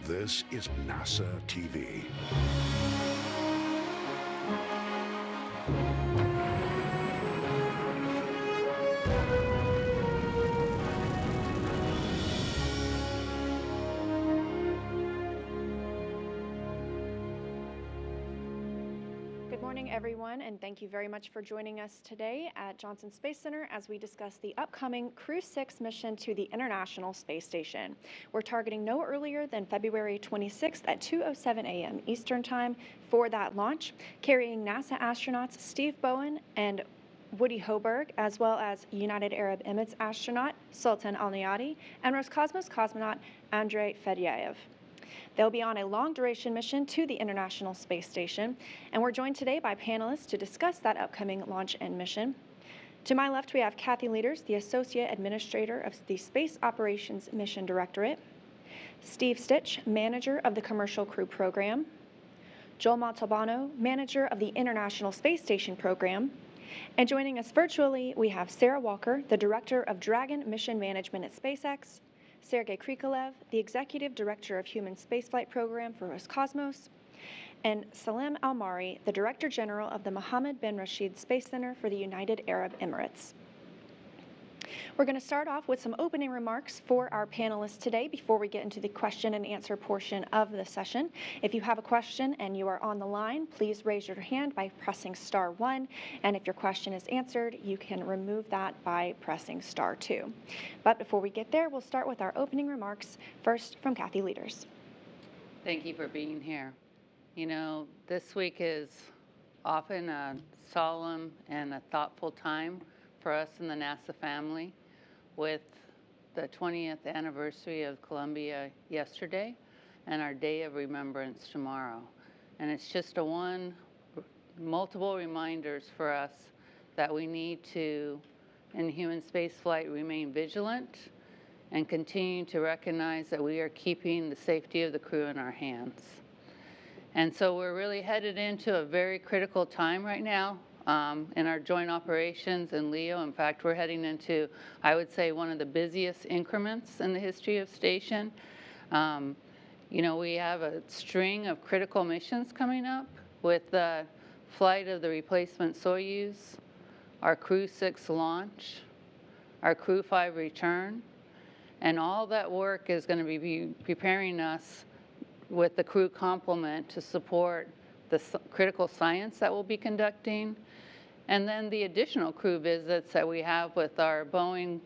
This is NASA TV. Good morning, everyone, and thank you very much for joining us today at Johnson Space Center as we discuss the upcoming Crew-6 mission to the International Space Station. We're targeting no earlier than February 26th at 2:07 a.m. Eastern Time for that launch, carrying NASA astronauts Steve Bowen and Woody Hoburg, as well as United Arab Emirates astronaut Sultan AlNeyadi and Roscosmos cosmonaut Andrey Fedyaev. They'll be on a long-duration mission to the International Space Station, and we're joined today by panelists to discuss that upcoming launch and mission. To my left, we have Kathy Leaders, the Associate Administrator of the Space Operations Mission Directorate, Steve Stitch, Manager of the Commercial Crew Program, Joel Montalbano, Manager of the International Space Station Program, and joining us virtually, we have Sarah Walker, the Director of Dragon Mission Management at SpaceX, Sergei Krikalev, the Executive Director of Human Spaceflight Program for Roscosmos, and Salim Al-Mari, the Director General of the Mohammed bin Rashid Space Center for the United Arab Emirates. We're going to start off with some opening remarks for our panelists today before we get into the question and answer portion of the session. If you have a question and you are on the line, please raise your hand by pressing *1, and if your question is answered, you can remove that by pressing *2. But before we get there, we'll start with our opening remarks, first from Kathy Leaders. Thank you for being here. You know, this week is often a solemn and a thoughtful time for us in the NASA family, with the 20th anniversary of Columbia yesterday and our Day of Remembrance tomorrow. And it's just multiple reminders for us that we need to, in human spaceflight, remain vigilant and continue to recognize that we are keeping the safety of the crew in our hands. And so we're really headed into a very critical time right now in our joint operations in LEO. In fact, we're heading into, I would say, one of the busiest increments in the history of station. You know, we have a string of critical missions coming up with the flight of the replacement Soyuz, our Crew-6 launch, our Crew-5 return, and all that work is going to be preparing us with the crew complement to support the critical science that we'll be conducting, and then the additional crew visits that we have with our Boeing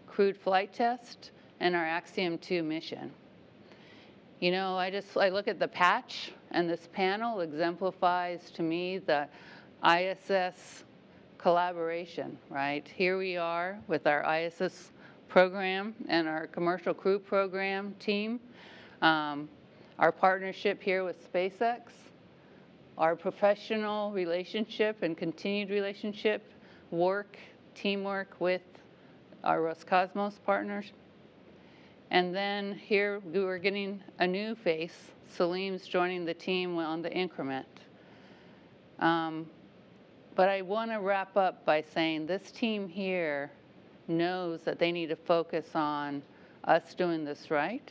crewed flight test and our Axiom 2 mission. You know, I look at the patch, and this panel exemplifies to me the ISS collaboration, right? Here we are with our ISS program and our commercial crew program team, our partnership here with SpaceX, our professional relationship and continued relationship, teamwork with our Roscosmos partners. And then here we're getting a new face. Salim's joining the team on the increment. But I want to wrap up by saying this team here knows that they need to focus on us doing this right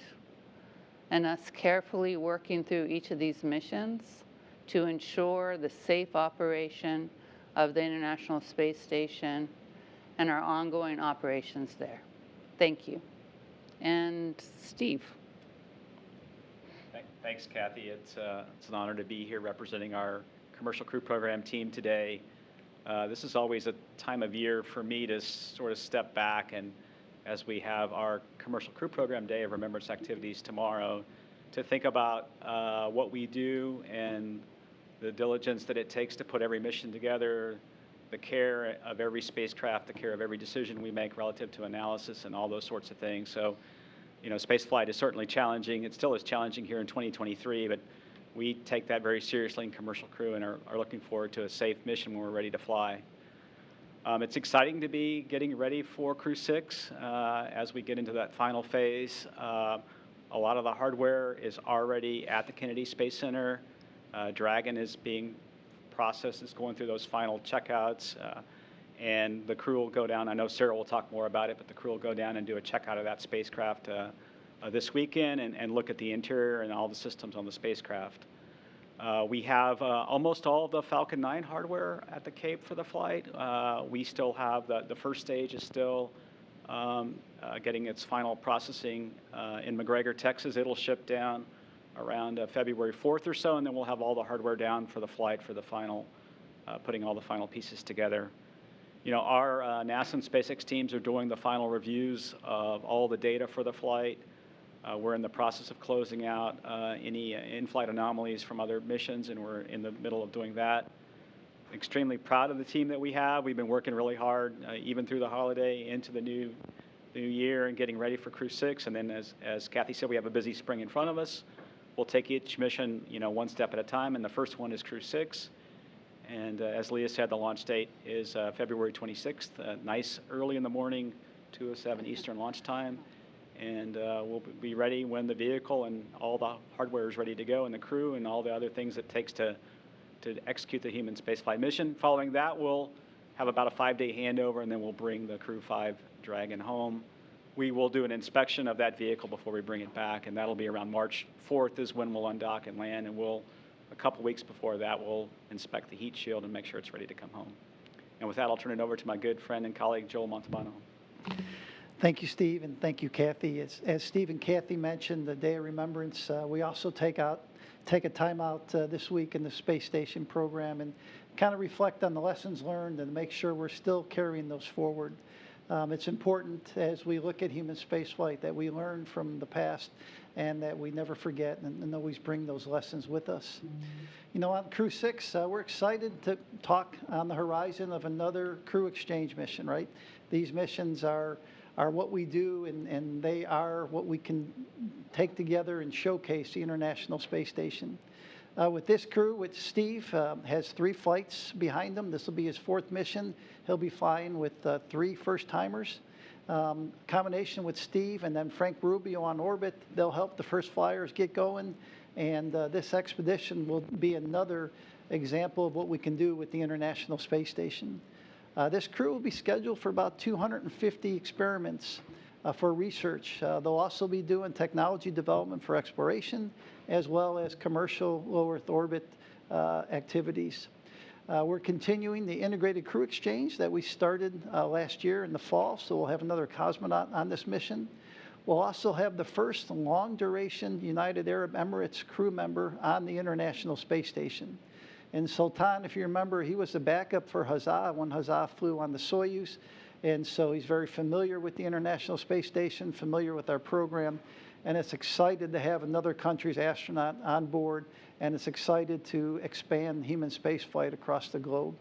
and us carefully working through each of these missions to ensure the safe operation of the International Space Station and our ongoing operations there. Thank you. And Steve. Thanks, Kathy. It's an honor to be here representing our commercial crew program team today. This is always a time of year for me to sort of step back, and as we have our commercial crew program Day of Remembrance activities tomorrow, to think about what we do and the diligence that it takes to put every mission together, the care of every spacecraft, the care of every decision we make relative to analysis and all those sorts of things. So, you know, spaceflight is certainly challenging. It still is challenging here in 2023, but we take that very seriously in commercial crew and are looking forward to a safe mission when we're ready to fly. It's exciting to be getting ready for Crew-6 as we get into that final phase. A lot of the hardware is already at the Kennedy Space Center. Dragon is being processed, is going through those final checkouts, and the crew will go down. I know Sarah will talk more about it, but the crew will go down and do a checkout of that spacecraft this weekend and look at the interior and all the systems on the spacecraft. We have almost all of the Falcon 9 hardware at the Cape for the flight. We still have the first stage is still getting its final processing in McGregor, Texas. It'll ship down around February 4th or so, and then we'll have all the hardware down for the flight for the final, putting all the final pieces together. You know, our NASA and SpaceX teams are doing the final reviews of all the data for the flight. We're in the process of closing out any in-flight anomalies from other missions, and we're in the middle of doing that. Extremely proud of the team that we have. We've been working really hard, even through the holiday into the new year and getting ready for Crew-6. And then, as Kathy said, we have a busy spring in front of us. We'll take each mission, you know, one step at a time, and the first one is Crew-6. And as Leah said, the launch date is February 26th, nice early in the morning, 2:07 Eastern launch time. And we'll be ready when the vehicle and all the hardware is ready to go, and the crew and all the other things it takes to execute the human spaceflight mission. Following that, we'll have about a 5-day handover, and then we'll bring the Crew-5 Dragon home. We will do an inspection of that vehicle before we bring it back, and that'll be around March 4th is when we'll undock and land, and a couple weeks before that, we'll inspect the heat shield and make sure it's ready to come home. And with that, I'll turn it over to my good friend and colleague, Joel Montalbano. Thank you, Steve, and thank you, Kathy. As Steve and Kathy mentioned, the Day of Remembrance, we also take a time out this week in the space station program and kind of reflect on the lessons learned and make sure we're still carrying those forward. It's important as we look at human spaceflight that we learn from the past and that we never forget and always bring those lessons with us. You know, on Crew-6, we're excited to talk on the horizon of another crew exchange mission, right? These missions are what we do, and they are what we can take together and showcase the International Space Station. With this crew, which Steve has 3 flights behind him. This will be his 4th mission. He'll be flying with 3 first-timers. Combination with Steve and then Frank Rubio on orbit, they'll help the first flyers get going. And this expedition will be another example of what we can do with the International Space Station. This crew will be scheduled for about 250 experiments for research. They'll also be doing technology development for exploration, as well as commercial low Earth orbit activities. We're continuing the integrated crew exchange that we started last year in the fall, so we'll have another cosmonaut on this mission. We'll also have the first long-duration United Arab Emirates crew member on the International Space Station. And Sultan, if you remember, he was the backup for Hazza when Hazza flew on the Soyuz. And so he's very familiar with the International Space Station, familiar with our program, and it's excited to have another country's astronaut on board, and it's excited to expand human spaceflight across the globe.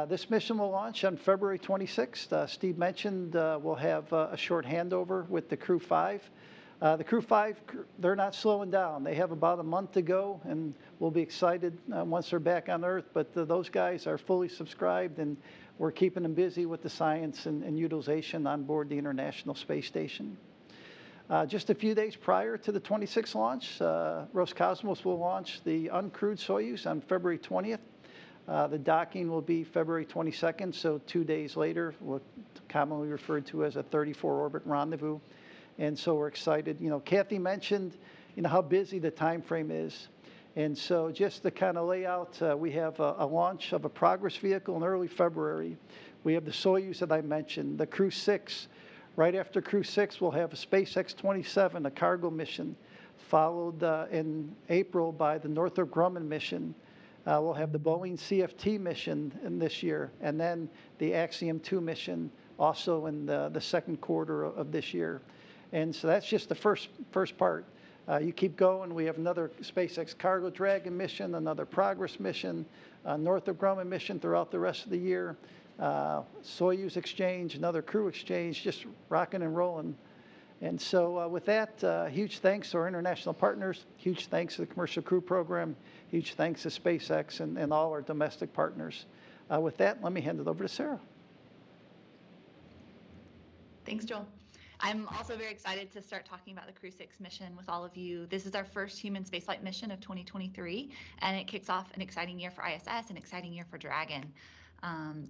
This mission will launch on February 26th. Steve mentioned we'll have a short handover with the Crew-5. The Crew-5, they're not slowing down. They have about a month to go, and we'll be excited once they're back on Earth. But those guys are fully subscribed, and we're keeping them busy with the science and utilization on board the International Space Station. Just a few days prior to the 26th launch, Roscosmos will launch the uncrewed Soyuz on February 20th. The docking will be February 22nd, so 2 days later, what's commonly referred to as a 34-orbit rendezvous. And so we're excited. You know, Kathy mentioned, you know, how busy the time frame is. And so just to kind of lay out, we have a launch of a Progress vehicle in early February. We have the Soyuz that I mentioned, the Crew-6. Right after Crew-6, we'll have a SpaceX 27, a cargo mission, followed in April by the Northrop Grumman mission. We'll have the Boeing CFT mission in this year, and then the Axiom 2 mission also in the second quarter of this year. And so that's just the first part. You keep going. We have another SpaceX Cargo Dragon mission, another Progress mission, Northrop Grumman mission throughout the rest of the year, Soyuz exchange, another crew exchange, just rocking and rolling. And so with that, huge thanks to our international partners, huge thanks to the Commercial Crew Program, huge thanks to SpaceX and all our domestic partners. With that, let me hand it over to Sarah. Thanks, Joel. I'm also very excited to start talking about the Crew-6 mission with all of you. This is our first human spaceflight mission of 2023, and it kicks off an exciting year for ISS, an exciting year for Dragon.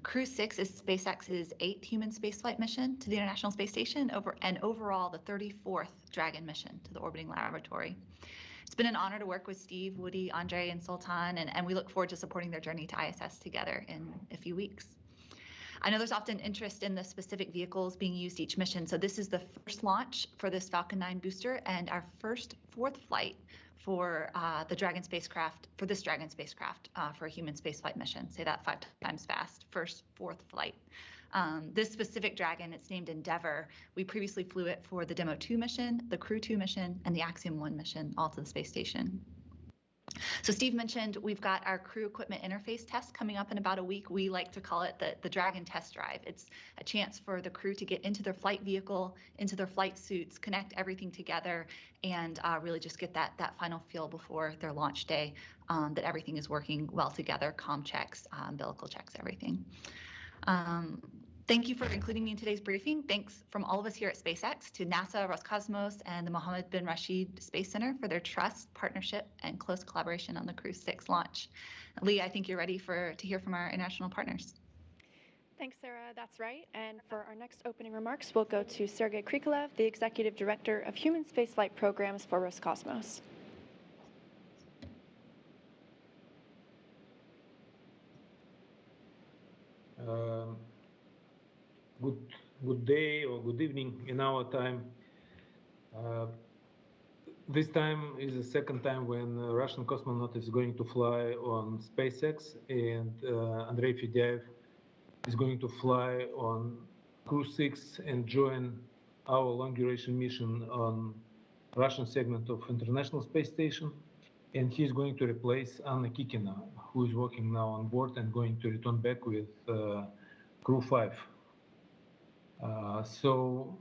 Crew-6 is SpaceX's 8th human spaceflight mission to the International Space Station and overall the 34th Dragon mission to the orbiting laboratory. It's been an honor to work with Steve, Woody, Andrey, and Sultan, and we look forward to supporting their journey to ISS together in a few weeks. I know there's often interest in the specific vehicles being used each mission, so this is the first launch for this Falcon 9 booster and our fourth flight for the Dragon spacecraft, for this Dragon spacecraft for a human spaceflight mission. Say that 5 times fast, fourth flight. This specific Dragon, it's named Endeavour. We previously flew it for the Demo 2 mission, the Crew 2 mission, and the Axiom 1 mission, all to the space station. So Steve mentioned we've got our crew equipment interface test coming up in about a week. We like to call it the Dragon test drive. It's a chance for the crew to get into their flight vehicle, into their flight suits, connect everything together, and really just get that final feel before their launch day that everything is working well together, comm checks, umbilical checks, everything. Thank you for including me in today's briefing. Thanks from all of us here at SpaceX to NASA, Roscosmos, and the Mohammed bin Rashid Space Center for their trust, partnership, and close collaboration on the Crew-6 launch. Lee, I think you're ready to hear from our international partners. Thanks, Sarah. That's right. And for our next opening remarks, we'll go to Sergei Krikalev, the Executive Director of Human Spaceflight Programs for Roscosmos. Good day or good evening in our time. This time is the second time when a Russian cosmonaut is going to fly on SpaceX, and Andrey Fedyaev is going to fly on Crew-6 and join our long-duration mission on Russian segment of International Space Station. And he's going to replace Anna Kikina, who is working now on board and going to return back with Crew-5. So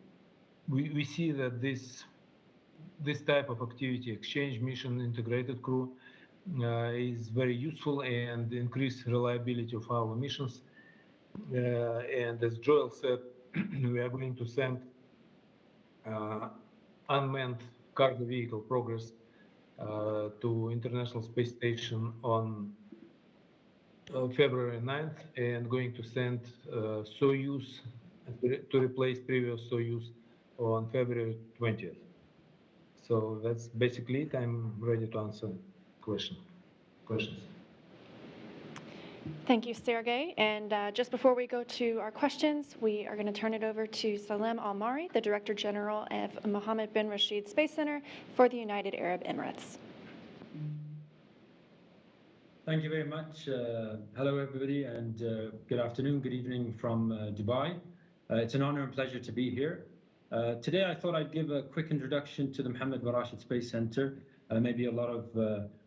we see that this type of activity, exchange mission, integrated crew, is very useful and increase reliability of our missions. And as Joel said, we are going to send unmanned cargo vehicle Progress to International Space Station on February 9th, and going to send Soyuz to replace previous Soyuz on February 20th. So that's basically it. I'm ready to answer questions. Thank you, Sergei. And just before we go to our questions, we are going to turn it over to Salem Al-Mari, the Director General of Mohammed bin Rashid Space Center for the United Arab Emirates. Thank you very much. Hello, everybody, and good afternoon, good evening from Dubai. It's an honor and pleasure to be here. Today, I thought I'd give a quick introduction to the Mohammed bin Rashid Space Center. Maybe a lot of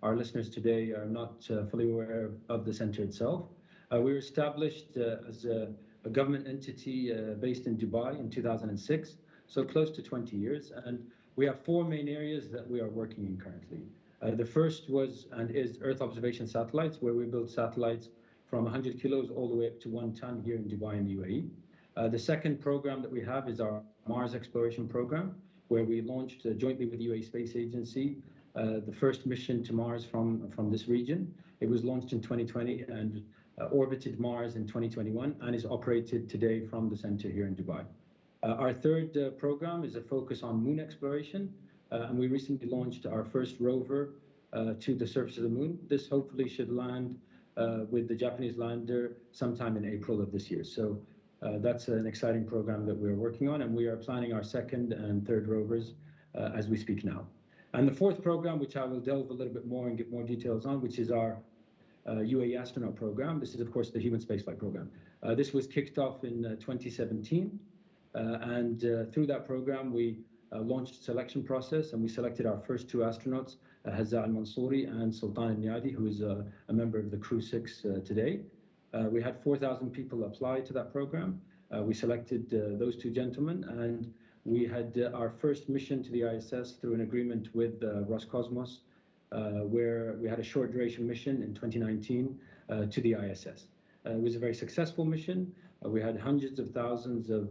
our listeners today are not fully aware of the center itself. We were established as a government entity based in Dubai in 2006, so close to 20 years. And we have 4 main areas that we are working in currently. The first was and is Earth observation satellites, where we build satellites from 100 kilos all the way up to 1 ton here in Dubai and the UAE. The second program that we have is our Mars exploration program, where we launched jointly with the UAE Space Agency the first mission to Mars from this region. It was launched in 2020 and orbited Mars in 2021 and is operated today from the center here in Dubai. Our third program is a focus on moon exploration, and we recently launched our first rover to the surface of the moon. This hopefully should land with the Japanese lander sometime in April of this year. So that's an exciting program that we're working on, and we are planning our second and third rovers as we speak now. And the fourth program, which I will delve a little bit more and get more details on, which is our UAE astronaut program. This is, of course, the human spaceflight program. This was kicked off in 2017, and through that program, we launched a selection process, and we selected our first 2 astronauts, Hazza al-Mansouri and Sultan AlNeyadi, who is a member of the Crew-6 today. We had 4,000 people apply to that program. We selected those 2 gentlemen, and we had our first mission to the ISS through an agreement with Roscosmos, where we had a short duration mission in 2019 to the ISS. It was a very successful mission. We had hundreds of thousands of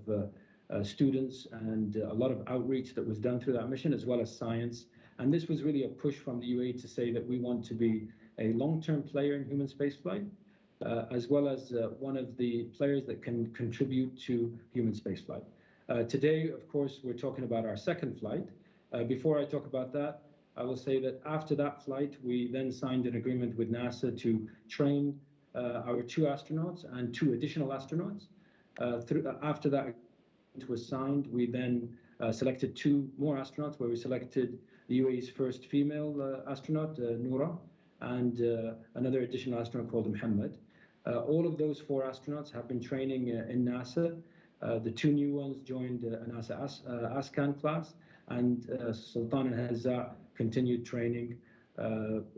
students and a lot of outreach that was done through that mission, as well as science. And this was really a push from the UAE to say that we want to be a long-term player in human spaceflight. as well as one of the players that can contribute to human spaceflight. Today, of course, we're talking about our second flight. Before I talk about that, I will say that after that flight, we then signed an agreement with NASA to train our 2 astronauts and 2 additional astronauts. After that agreement was signed, we then selected 2 more astronauts, where we selected the UAE's first female astronaut, Noura, and another additional astronaut called Mohammed. All of those 4 astronauts have been training in NASA. The 2 new ones joined a NASA Ascan class, and Sultan and Hazza continued training,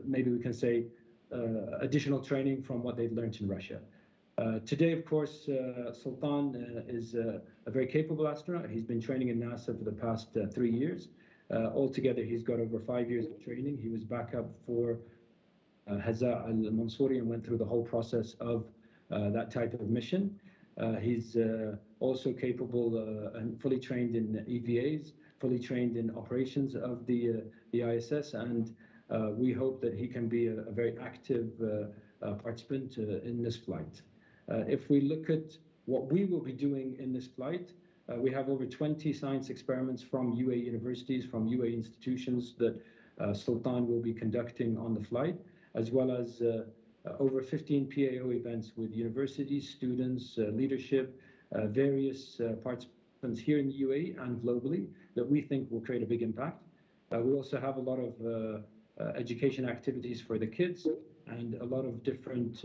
maybe we can say additional training from what they've learned in Russia. Today, of course, Sultan is a very capable astronaut. He's been training in NASA for the past 3 years. Altogether, he's got over 5 years of training. He was backup for Hazza al-Mansouri and went through the whole process of that type of mission. He's also capable and fully trained in EVAs, fully trained in operations of the ISS, and we hope that he can be a very active participant in this flight. If we look at what we will be doing in this flight, we have over 20 science experiments from UAE universities, from UAE institutions that Sultan will be conducting on the flight, as well as over 15 PAO events with universities, students, leadership, various participants here in the UAE and globally that we think will create a big impact. We also have a lot of education activities for the kids and a lot of different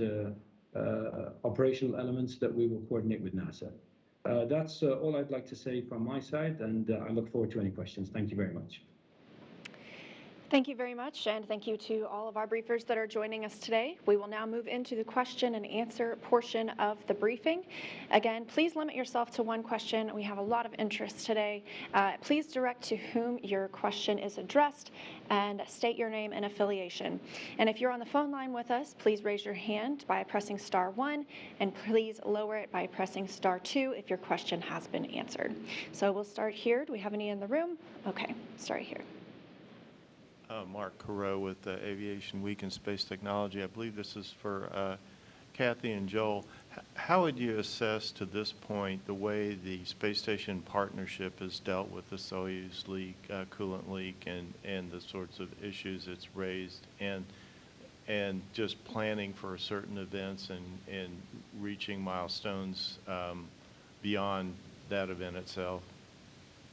operational elements that we will coordinate with NASA. That's all I'd like to say from my side, and I look forward to any questions. Thank you very much. Thank you very much, and thank you to all of our briefers that are joining us today. We will now move into the question and answer portion of the briefing. Again, please limit yourself to 1 question. We have a lot of interest today. Please direct to whom your question is addressed and state your name and affiliation. And if you're on the phone line with us, please raise your hand by pressing *1, and please lower it by pressing *2 if your question has been answered. So we'll start here. Do we have any in the room? Okay, start here. Mark Carreau with Aviation Week and Space Technology. I believe this is for Kathy and Joel. How would you assess to this point the way the space station partnership has dealt with the Soyuz leak, coolant leak, and the sorts of issues it's raised, and just planning for certain events and reaching milestones beyond that event itself?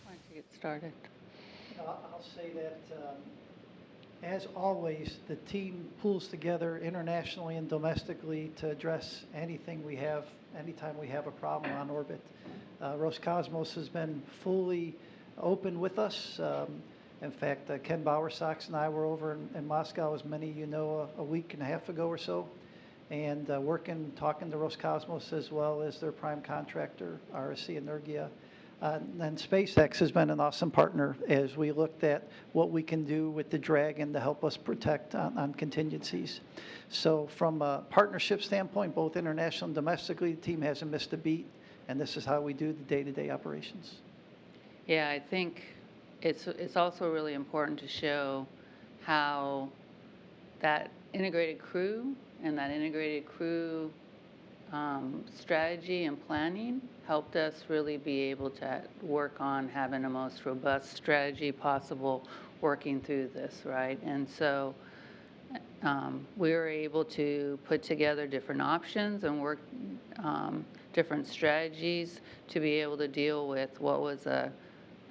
Why don't you get started? I'll say that as always, the team pulls together internationally and domestically to address anything we have, anytime we have a problem on orbit. Roscosmos has been fully open with us. In fact, Ken Bowersox and I were over in Moscow, as many of you know, a week and a half ago or so, and talking to Roscosmos as well as their prime contractor, RSC Energia. And SpaceX has been an awesome partner as we looked at what we can do with the Dragon to help us protect on contingencies. So from a partnership standpoint, both international and domestically, the team hasn't missed a beat, and this is how we do the day-to-day operations. Yeah, I think it's also really important to show how that integrated crew and that integrated crew strategy and planning helped us really be able to work on having the most robust strategy possible working through this, right? And so we were able to put together different options and work different strategies to be able to deal with what was a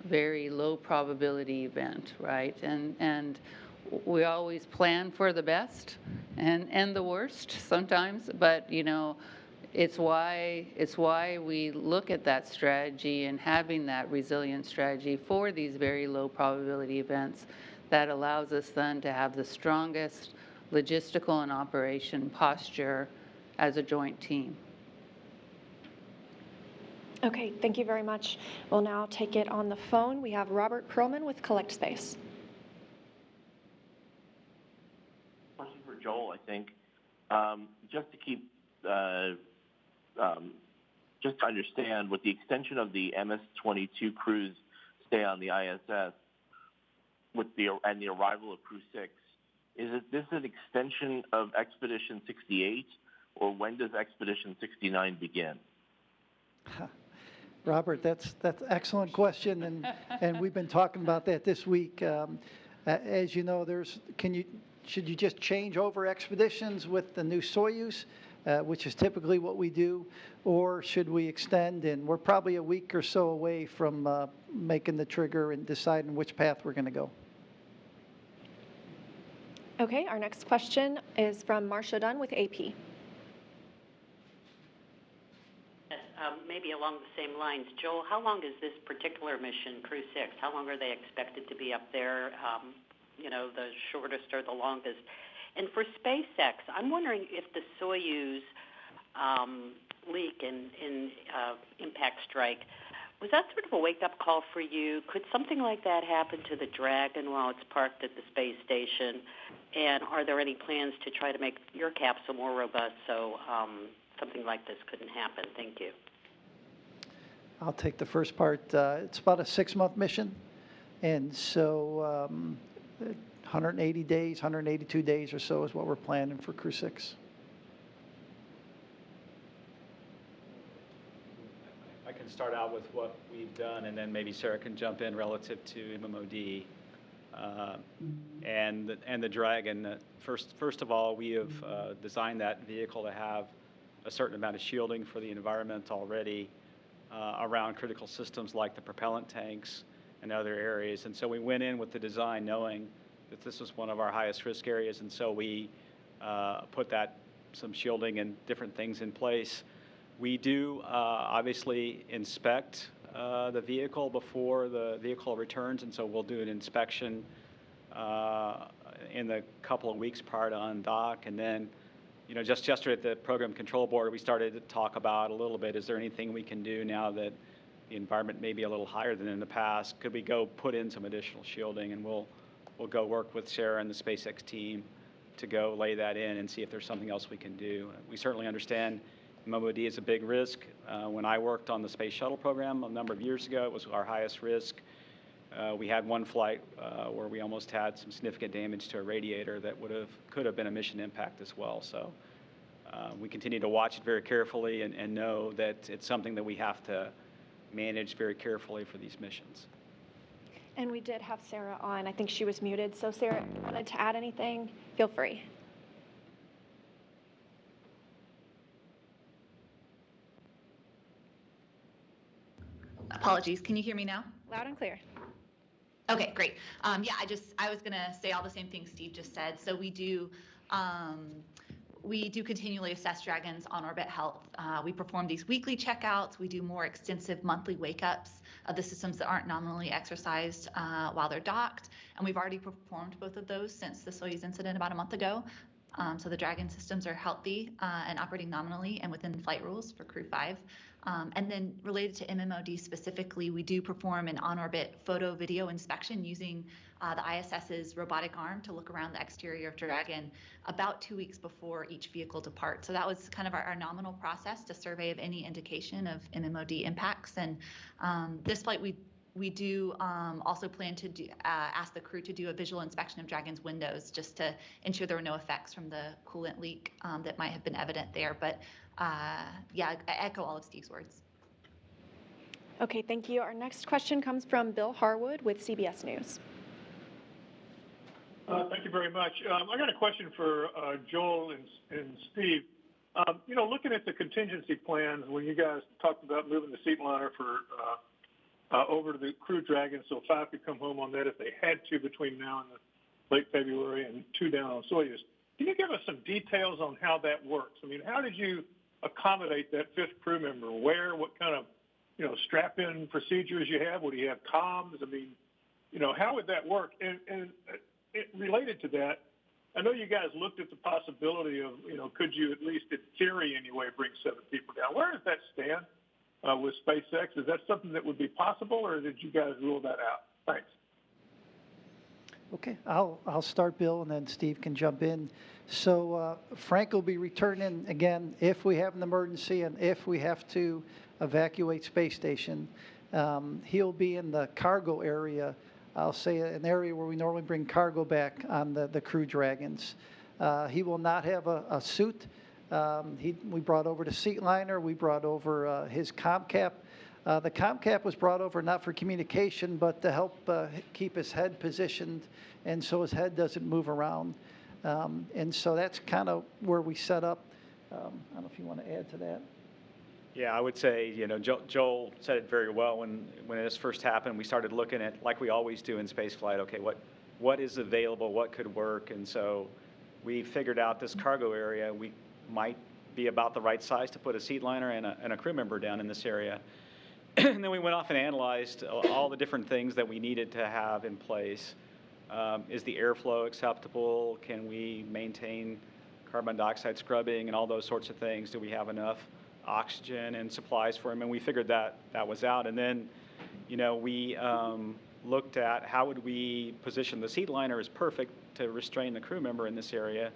very low probability event, right? And we always plan for the best and the worst sometimes, but you know, it's why we look at that strategy and having that resilient strategy for these very low probability events that allows us then to have the strongest logistical and operation posture as a joint team. Okay, thank you very much. We'll now take it on the phone. We have Robert Perlman with Collect Space. Question for Joel, I think. Just to keep just to understand, with the extension of the MS-22 crews stay on the ISS and the arrival of Crew-6, is this an extension of Expedition 68, or when does Expedition 69 begin? Robert, that's an excellent question, and we've been talking about that this week. As you know, should you just change over expeditions with the new Soyuz, which is typically what we do, or should we extend? And we're probably a week or so away from making the trigger and deciding which path we're going to go. Okay, our next question is from Marcia Dunn with AP. Maybe along the same lines. Joel, how long is this particular mission, Crew-6? How long are they expected to be up there? The shortest or the longest? And for SpaceX, I'm wondering if the Soyuz leak and impact strike, was that sort of a wake-up call for you? Could something like that happen to the Dragon while it's parked at the space station? And are there any plans to try to make your capsule more robust so something like this couldn't happen? Thank you. I'll take the first part. It's about a 6-month mission, and so 180 days, 182 days or so is what we're planning for Crew-6. I can start out with what we've done, and then maybe Sarah can jump in relative to MMOD and the Dragon. First of all, we have designed that vehicle to have a certain amount of shielding for the environment already around critical systems like the propellant tanks and other areas. And so we went in with the design knowing that this was one of our highest risk areas, and so we put some shielding and different things in place. We do obviously inspect the vehicle before the vehicle returns, and so we'll do an inspection in the couple of weeks prior to undock. And then, just yesterday at the Program Control Board, we started to talk about a little bit, is there anything we can do now that the environment may be a little higher than in the past? Could we go put in some additional shielding? And we'll go work with Sarah and the SpaceX team to go lay that in and see if there's something else we can do. We certainly understand MMOD is a big risk. When I worked on the space shuttle program a number of years ago, it was our highest risk. We had one flight where we almost had some significant damage to a radiator that could have been a mission impact as well. So we continue to watch it very carefully and know that it's something that we have to manage very carefully for these missions. And we did have Sarah on. I think she was muted. So Sarah, if you wanted to add anything, feel free. Apologies. Can you hear me now? Loud and clear. Okay, great. I was going to say all the same things Steve just said. So we do continually assess Dragon's on-orbit health. We perform these weekly checkouts. We do more extensive monthly wake-ups of the systems that aren't nominally exercised while they're docked. And we've already performed both of those since the Soyuz incident about a month ago. So the Dragon systems are healthy and operating nominally and within flight rules for Crew-5. And then related to MMOD specifically, we do perform an on-orbit photo video inspection using the ISS's robotic arm to look around the exterior of Dragon about 2 weeks before each vehicle departs. So that was kind of our nominal process to survey of any indication of MMOD impacts. And this flight, we do also plan to ask the crew to do a visual inspection of Dragon's windows just to ensure there were no effects from the coolant leak that might have been evident there. But I echo all of Steve's words. Okay, thank you. Our next question comes from Bill Harwood with CBS News. Thank you very much. I got a question for Joel and Steve. Looking at the contingency plans, when you guys talked about moving the seat liner over to the Crew Dragon so 5 could come home on that if they had to between now and the late February and 2 down on Soyuz. Can you give us some details on how that works? I mean, how did you accommodate that 5th crew member? Where, what kind of, strap-in procedures you have? Would you have comms? I mean, how would that work? And related to that, I know you guys looked at the possibility of, could you at least in theory anyway bring 7 people down? Where does that stand with SpaceX? Is that something that would be possible, or did you guys rule that out? Thanks. Okay, I'll start, Bill, and then Steve can jump in. So Frank will be returning again if we have an emergency and if we have to evacuate space station. He'll be in the cargo area. I'll say an area where we normally bring cargo back on the Crew Dragons. He will not have a suit. We brought over the seat liner. We brought over his comm cap. The comm cap was brought over not for communication, but to help keep his head positioned, and so his head doesn't move around. And so that's kind of where we set up. I don't know if you want to add to that. Yeah, I would say, Joel said it very well. When this first happened, we started looking at, like we always do in spaceflight, okay, what is available, what could work, and so we figured out this cargo area. We might be about the right size to put a seat liner and a crew member down in this area. And then we went off and analyzed all the different things that we needed to have in place. Is the airflow acceptable? Can we maintain carbon dioxide scrubbing and all those sorts of things? Do we have enough oxygen and supplies for him? And we figured that was out. And then, we looked at how would we position the seat liner is perfect to restrain the crew member in this area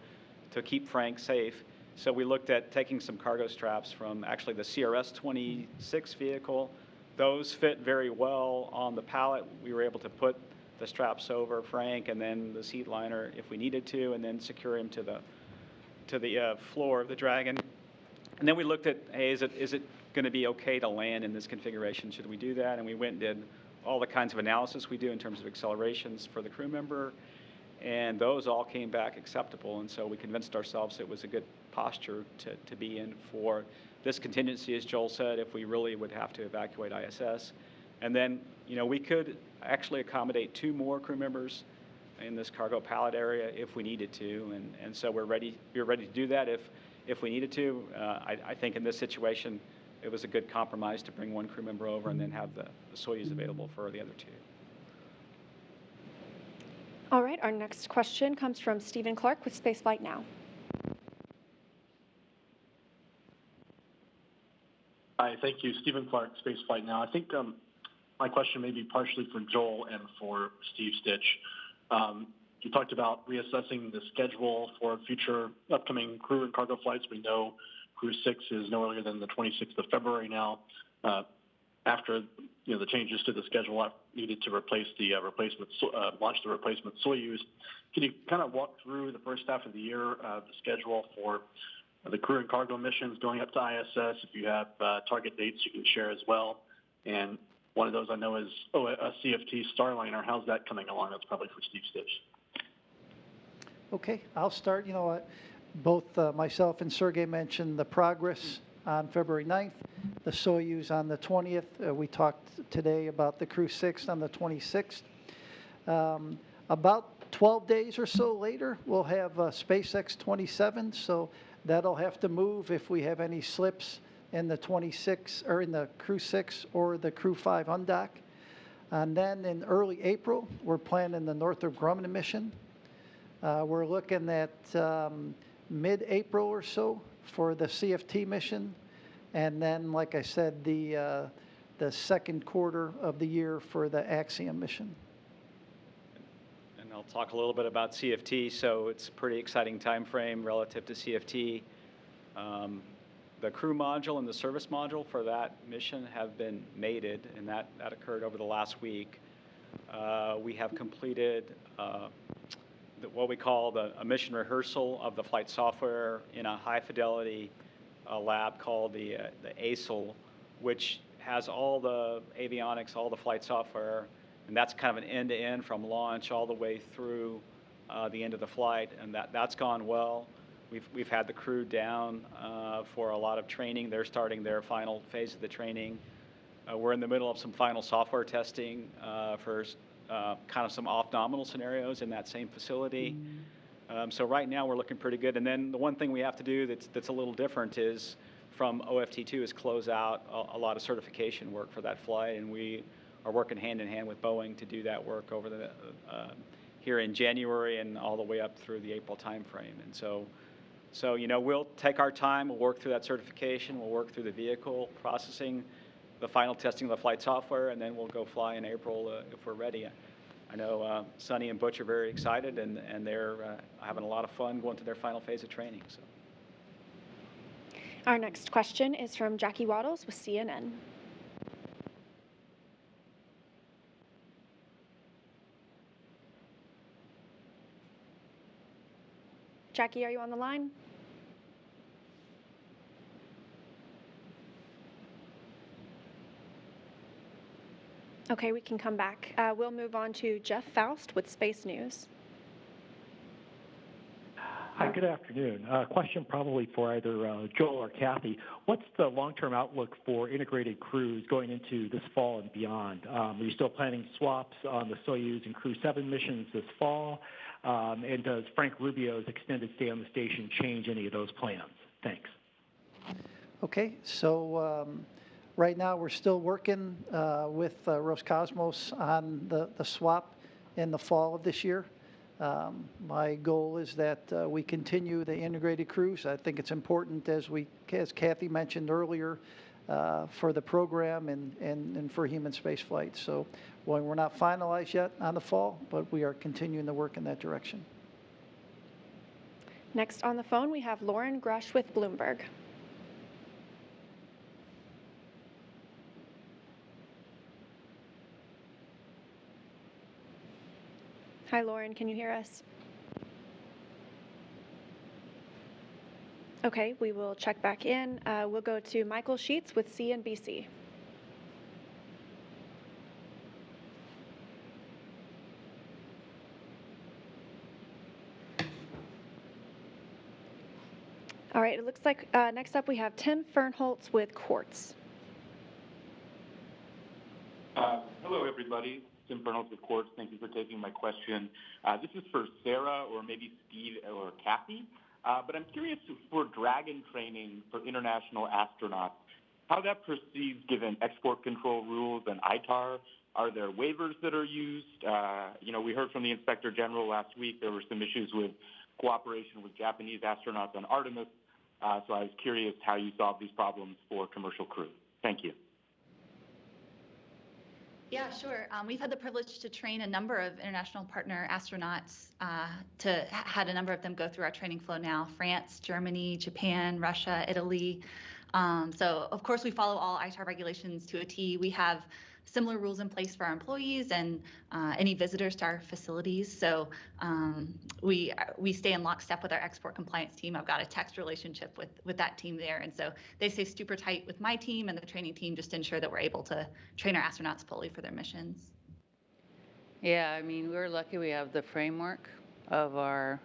to keep Frank safe. So we looked at taking some cargo straps from actually the CRS-26 vehicle. Those fit very well on the pallet. We were able to put the straps over Frank and then the seat liner if we needed to, and then secure him to the floor of the Dragon. And then we looked at, hey, is it going to be okay to land in this configuration? Should we do that? And we went and did all the kinds of analysis we do in terms of accelerations for the crew member, and those all came back acceptable. And so we convinced ourselves it was a good posture to be in for this contingency, as Joel said, if we really would have to evacuate ISS. And then, we could actually accommodate 2 more crew members in this cargo pallet area if we needed to, and so we're ready to do that if we needed to. I think in this situation, it was a good compromise to bring 1 crew member over and then have the Soyuz available for the other 2. All right, our next question comes from Stephen Clark with Spaceflight Now. Hi, thank you. Stephen Clark, Spaceflight Now. I think my question may be partially for Joel and for Steve Stitch. You talked about reassessing the schedule for future upcoming crew and cargo flights. We know Crew-6 is no earlier than the 26th of February now. After the changes to the schedule needed to replace the launch the replacement Soyuz. Can you kind of walk through the first half of the year, the schedule for the crew and cargo missions going up to ISS? If you have target dates you can share as well. And one of those I know is a CFT Starliner. How's that coming along? That's probably for Steve Stitch. Okay, I'll start. Both myself and Sergey mentioned the progress on February 9th, the Soyuz on the 20th. We talked today about the Crew-6 on the 26th. About 12 days or so later, we'll have SpaceX 27, so that'll have to move if we have any slips in the 26 or in the Crew-6 or the Crew-5 undock. And then in early April, we're planning the Northrop Grumman mission. We're looking at mid-April or so for the CFT mission, and then, like I said, the second quarter of the year for the Axiom mission. And I'll talk a little bit about CFT. So it's a pretty exciting time frame relative to CFT. The crew module and the service module for that mission have been mated, and that occurred over the last week. We have completed what we call a mission rehearsal of the flight software in a high-fidelity lab called the ASIL, which has all the avionics, all the flight software, and that's kind of an end-to-end from launch all the way through the end of the flight, and that's gone well. We've had the crew down for a lot of training. They're starting their final phase of the training. We're in the middle of some final software testing for kind of some off-nominal scenarios in that same facility. So right now we're looking pretty good. And then the one thing we have to do that's a little different is from OFT2 is close out a lot of certification work for that flight, and we are working hand in hand with Boeing to do that work over the here in January and all the way up through the April timeframe. And so we'll take our time. We'll work through that certification. We'll work through the vehicle processing, the final testing of the flight software, and then we'll go fly in April if we're ready. I know Sonny and Butch are very excited, and they're having a lot of fun going through their final phase of training. So. Our next question is from Jackie Waddles with CNN. Jackie, are you on the line? Okay, we can come back. We'll move on to Jeff Faust with Space News. Hi, good afternoon. Question probably for either Joel or Kathy. What's the long-term outlook for integrated crews going into this fall and beyond? Are you still planning swaps on the Soyuz and Crew-7 missions this fall? And does Frank Rubio's extended stay on the station change any of those plans? Thanks. Okay, so right now we're still working with Roscosmos on the swap in the fall of this year. My goal is that we continue the integrated crews. I think it's important, as Kathy mentioned earlier, for the program and for human spaceflight. So we're not finalized yet on the fall, but we are continuing to work in that direction. Next on the phone, we have Lauren Grush with Bloomberg. Hi, Lauren, can you hear us? Okay, we will check back in. We'll go to Michael Sheets with CNBC. All right, it looks like next up we have Tim Fernholz with Quartz. Hello, everybody. Tim Fernholz with Quartz. Thank you for taking my question. This is for Sarah or maybe Steve or Kathy. But I'm curious for Dragon training for international astronauts, how that proceeds given export control rules and ITAR. Are there waivers that are used? We heard from the Inspector General last week there were some issues with cooperation with Japanese astronauts on Artemis. So I was curious how you solve these problems for commercial crew. Thank you. Yeah, sure. We've had the privilege to train a number of international partner astronauts, had a number of them go through our training flow now: France, Germany, Japan, Russia, Italy. So, of course, we follow all ITAR regulations to a T. We have similar rules in place for our employees and any visitors to our facilities. So we stay in lockstep with our export compliance team. I've got a text relationship with that team there. And so they stay super tight with my team and the training team just to ensure that we're able to train our astronauts fully for their missions. Yeah, I mean, we're lucky we have the framework of our,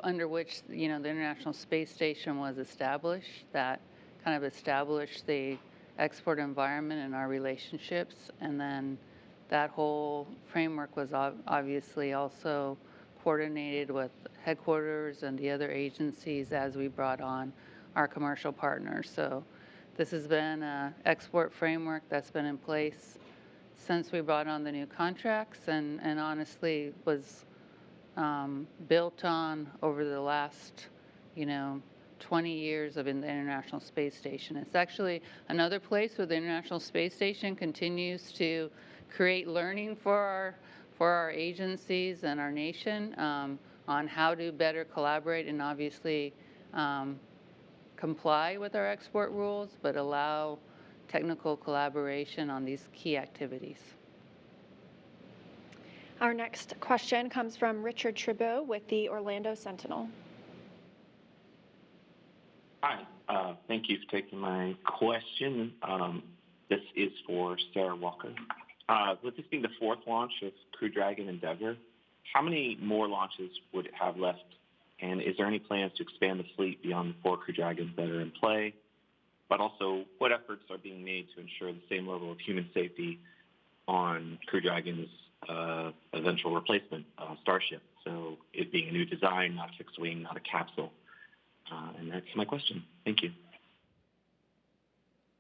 under which, the International Space Station was established, that kind of established the export environment and our relationships, and then that whole framework was obviously also coordinated with headquarters and the other agencies as we brought on our commercial partners. So this has been an export framework that's been in place since we brought on the new contracts, and honestly was built on over the last 20 years of the International Space Station. It's actually another place where the International Space Station continues to create learning for our agencies and our nation on how to better collaborate and obviously comply with our export rules, but allow technical collaboration on these key activities. Our next question comes from Richard Tribeau with the Orlando Sentinel. Hi, thank you for taking my question. This is for Sarah Walker. With this being the fourth launch of Crew Dragon Endeavour, how many more launches would it have left? And is there any plans to expand the fleet beyond the 4 Crew Dragons that are in play? But also, what efforts are being made to ensure the same level of human safety on Crew Dragon's eventual replacement, Starship? So it being a new design, not a fixed wing, not a capsule. And that's my question. Thank you.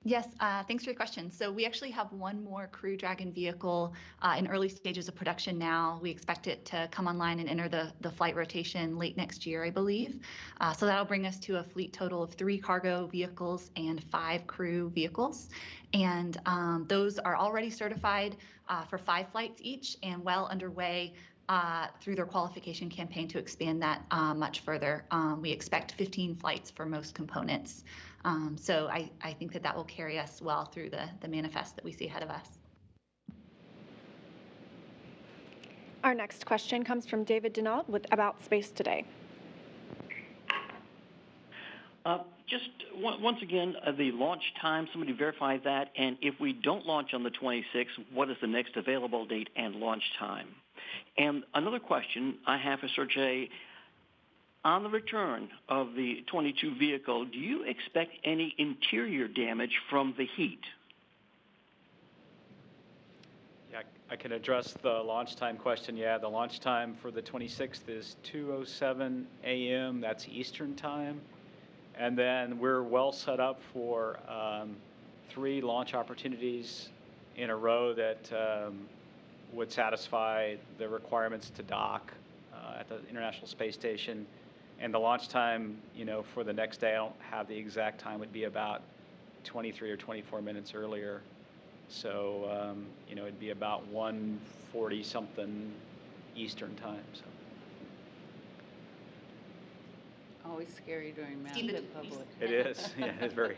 Yes, thanks for your question. So we actually have one more Crew Dragon vehicle in early stages of production now. We expect it to come online and enter the flight rotation late next year, I believe. So that'll bring us to a fleet total of 3 cargo vehicles and 5 crew vehicles. And those are already certified for 5 flights each and well underway through their qualification campaign to expand that much further. We expect 15 flights for most components. So I think that will carry us well through the manifest that we see ahead of us. Our next question comes from David Denault with About Space Today. Just once again, the launch time, somebody verify that. And if we don't launch on the 26th, what is the next available date and launch time? And another question I have for Sergey, on the return of the 22 vehicle, do you expect any interior damage from the heat? Yeah, I can address the launch time question. Yeah, the launch time for the 26th is 2:07 a.m. That's Eastern time. And then we're well set up for 3 launch opportunities in a row that would satisfy the requirements to dock at the International Space Station. And the launch time, for the next day, I don't have the exact time, would be about 23 or 24 minutes earlier. So, it'd be about 1:40 something Eastern time. So. Always scary doing math in public. It is. Yeah, it's very.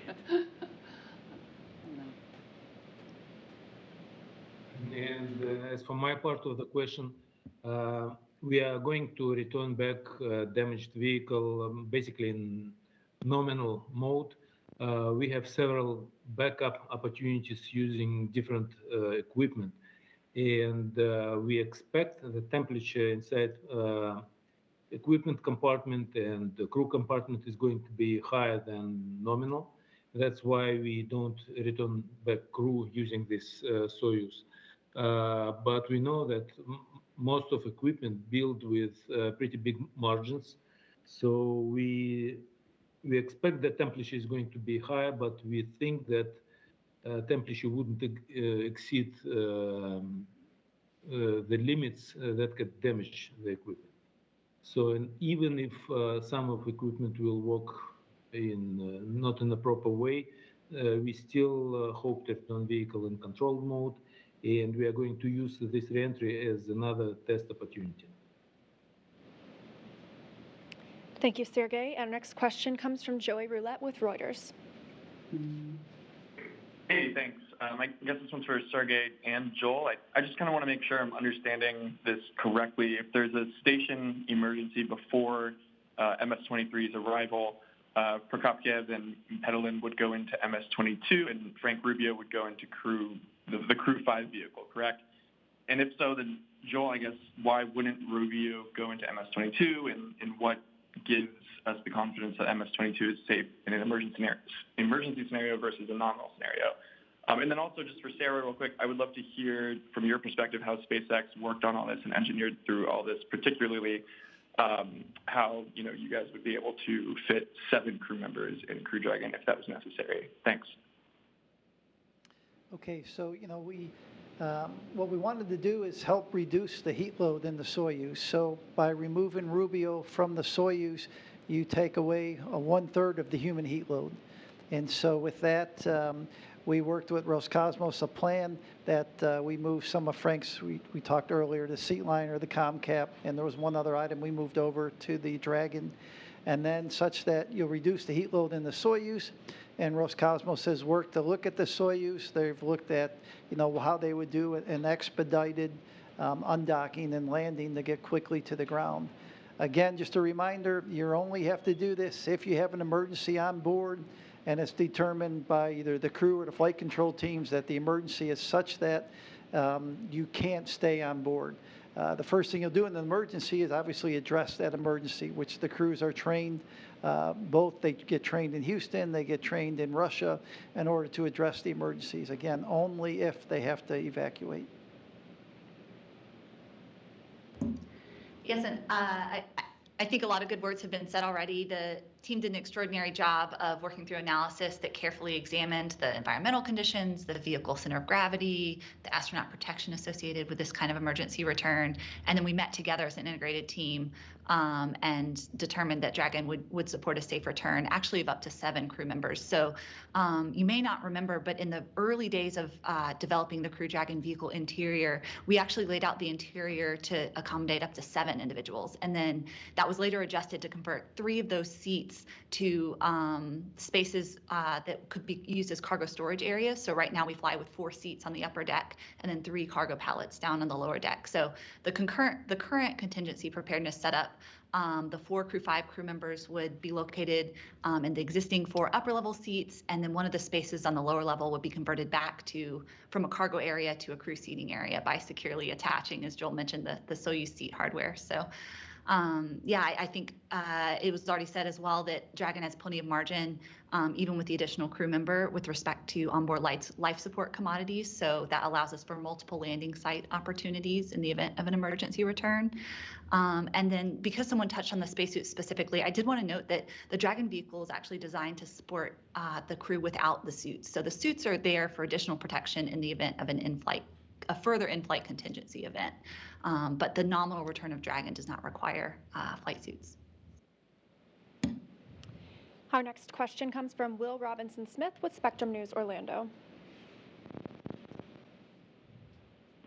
And as for my part of the question, we are going to return back damaged vehicle basically in nominal mode. We have several backup opportunities using different equipment. And we expect the temperature inside equipment compartment and the crew compartment is going to be higher than nominal. That's why we don't return back crew using this Soyuz. But we know that most of equipment built with pretty big margins. So we expect the temperature is going to be higher, but we think that temperature wouldn't exceed the limits that could damage the equipment. So and even if some of equipment will work not in a proper way, we still hope to return vehicle in controlled mode, and we are going to use this reentry as another test opportunity. Thank you, Sergey. Our next question comes from Joey Roulette with Reuters. Hey, thanks. I guess this one's for Sergey and Joel. I just kind of want to make sure I'm understanding this correctly. If there's a station emergency before MS-23's arrival, Prokopyev and Petelin would go into MS-22 and Frank Rubio would go into the Crew-5 vehicle, correct? And if so, then Joel, I guess, why wouldn't Rubio go into MS-22 and what gives us the confidence that MS-22 is safe in an emergency scenario versus a nominal scenario? And then also just for Sarah real quick, I would love to hear from your perspective how SpaceX worked on all this and engineered through all this, particularly how you guys would be able to fit 7 crew members in Crew Dragon if that was necessary. Thanks. Okay, so what we wanted to do is help reduce the heat load in the Soyuz. So by removing Rubio from the Soyuz, you take away 1/3 of the human heat load. And so with that, we worked with Roscosmos, a plan that we moved some of Frank's, we talked earlier, the seat liner, the comm cap, and there was one other item we moved over to the Dragon. And then such that you'll reduce the heat load in the Soyuz. And Roscosmos has worked to look at the Soyuz. They've looked at, how they would do an expedited undocking and landing to get quickly to the ground. Again, just a reminder, you only have to do this if you have an emergency on board and it's determined by either the crew or the flight control teams that the emergency is such that you can't stay on board. The first thing you'll do in an emergency is obviously address that emergency, which the crews are trained. Both they get trained in Houston, they get trained in Russia in order to address the emergencies. Again, only if they have to evacuate. Yes, and I think a lot of good words have been said already. The team did an extraordinary job of working through analysis that carefully examined the environmental conditions, the vehicle center of gravity, the astronaut protection associated with this kind of emergency return. And then we met together as an integrated team and determined that Dragon would support a safe return, actually of up to 7 crew members. So you may not remember, but in the early days of developing the Crew Dragon vehicle interior, we actually laid out the interior to accommodate up to 7 individuals. And then that was later adjusted to convert 3 of those seats seats to spaces that could be used as cargo storage areas. So right now we fly with 4 seats on the upper deck and then 3 cargo pallets down on the lower deck. So the current contingency preparedness setup, the 4 Crew-5 crew members would be located in the existing 4 upper level seats, and then one of the spaces on the lower level would be converted back from a cargo area to a crew seating area by securely attaching, as Joel mentioned, the Soyuz seat hardware. So I think it was already said as well that Dragon has plenty of margin, even with the additional crew member, with respect to onboard life support commodities. So that allows us for multiple landing site opportunities in the event of an emergency return. And then because someone touched on the spacesuit specifically, I did want to note that the Dragon vehicle is actually designed to support the crew without the suits. So the suits are there for additional protection in the event of a further in-flight contingency event. But the nominal return of Dragon does not require flight suits. Our next question comes from Will Robinson-Smith with Spectrum News Orlando.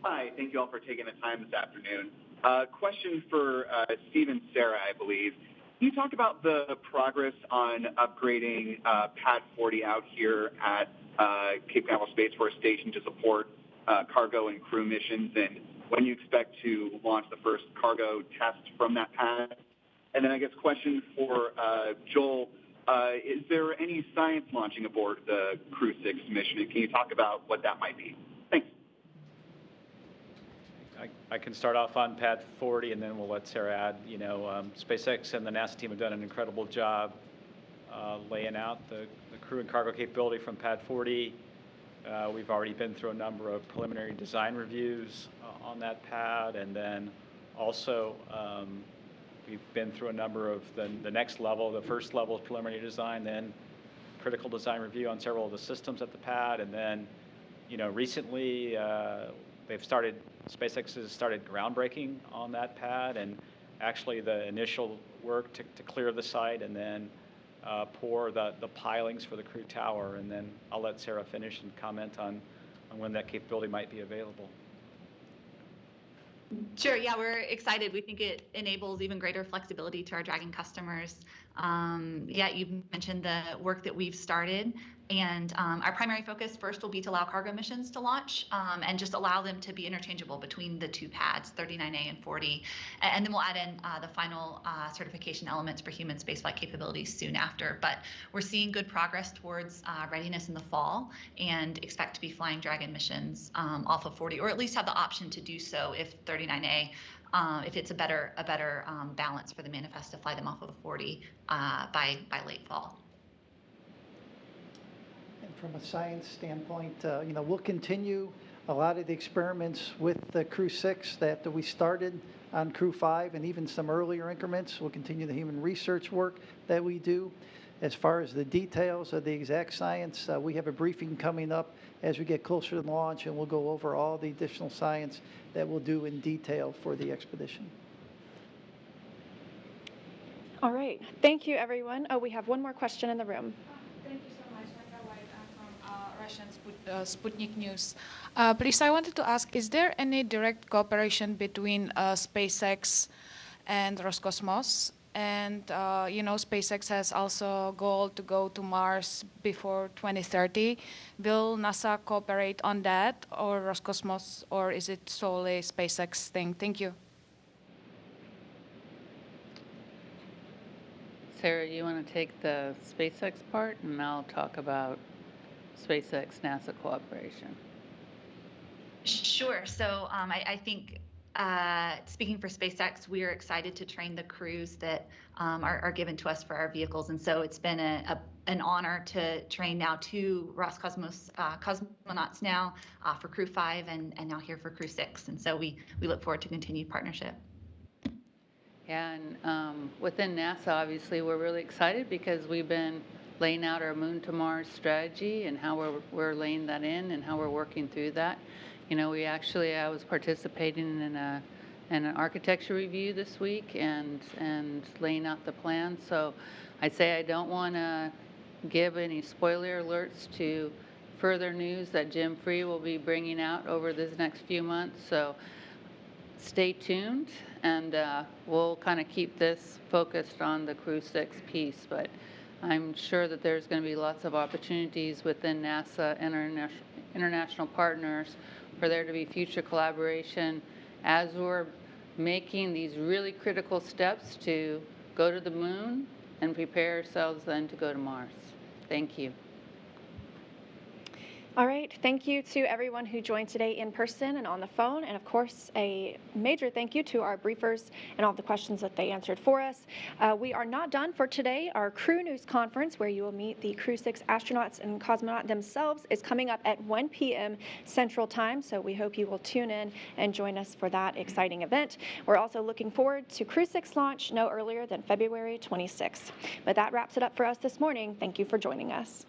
Hi, thank you all for taking the time this afternoon. Question for Steve and Sarah, I believe. Can you talk about the progress on upgrading Pad 40 out here at Cape Canaveral Space Force Station to support cargo and crew missions, and when you expect to launch the first cargo test from that pad? And then I guess question for Joel, is there any science launching aboard the Crew-6 mission, and can you talk about what that might be? Thanks. I can start off on Pad 40, and then we'll let Sarah add. SpaceX and the NASA team have done an incredible job laying out the crew and cargo capability from Pad 40. We've already been through a number of preliminary design reviews on that pad, and then also we've been through a number of the next level, the first level of preliminary design, then critical design review on several of the systems at the pad, and then recently SpaceX has started groundbreaking on that pad, and actually the initial work to clear the site and then pour the pilings for the crew tower, and then I'll let Sarah finish and comment on when that capability might be available. Sure, yeah, we're excited. We think it enables even greater flexibility to our Dragon customers. You mentioned the work that we've started, and our primary focus first will be to allow cargo missions to launch and just allow them to be interchangeable between the 2 pads, 39A and 40. And then we'll add in the final certification elements for human spaceflight capabilities soon after. But we're seeing good progress towards readiness in the fall and expect to be flying Dragon missions off of 40, or at least have the option to do so if 39A, if it's a better balance for the manifest to fly them off of 40 by late fall. And from a science standpoint, we'll continue a lot of the experiments with the Crew-6 that we started on Crew-5 and even some earlier increments. We'll continue the human research work that we do. As far as the details of the exact science, we have a briefing coming up as we get closer to launch, and we'll go over all the additional science that we'll do in detail for the expedition. All right. Thank you, everyone. Oh, we have one more question in the room. Thank you so much, Dr. White. I'm from Russian Sputnik News. Please, I wanted to ask, is there any direct cooperation between SpaceX and Roscosmos? And, SpaceX has also a goal to go to Mars before 2030. Will NASA cooperate on that, or Roscosmos, or is it solely SpaceX thing? Thank you. Sarah, you want to take the SpaceX part, and I'll talk about SpaceX-NASA cooperation. Sure. So I think speaking for SpaceX, we are excited to train the crews that are given to us for our vehicles. And so it's been an honor to train now 2 Roscosmos cosmonauts now for Crew-5 and now here for Crew-6. And so we look forward to continued partnership. Yeah, and within NASA, obviously, we're really excited because we've been laying out our Moon to Mars strategy and how we're laying that in and how we're working through that. I was participating in an architecture review this week and laying out the plan. So I say I don't want to give any spoiler alerts to further news that Jim Free will be bringing out over this next few months. So stay tuned, and we'll kind of keep this focused on the Crew-6 piece. But I'm sure that there's going to be lots of opportunities within NASA and our international partners for there to be future collaboration as we're making these really critical steps to go to the moon and prepare ourselves then to go to Mars. Thank you. All right, thank you to everyone who joined today in person and on the phone, and of course a major thank you to our briefers and all the questions that they answered for us. We are not done for today. Our Crew News Conference, where you will meet the Crew-6 astronauts and cosmonaut themselves, is coming up at 1 p.m. Central Time, so we hope you will tune in and join us for that exciting event. We're also looking forward to Crew-6 launch no earlier than February 26th. But that wraps it up for us this morning. Thank you for joining us.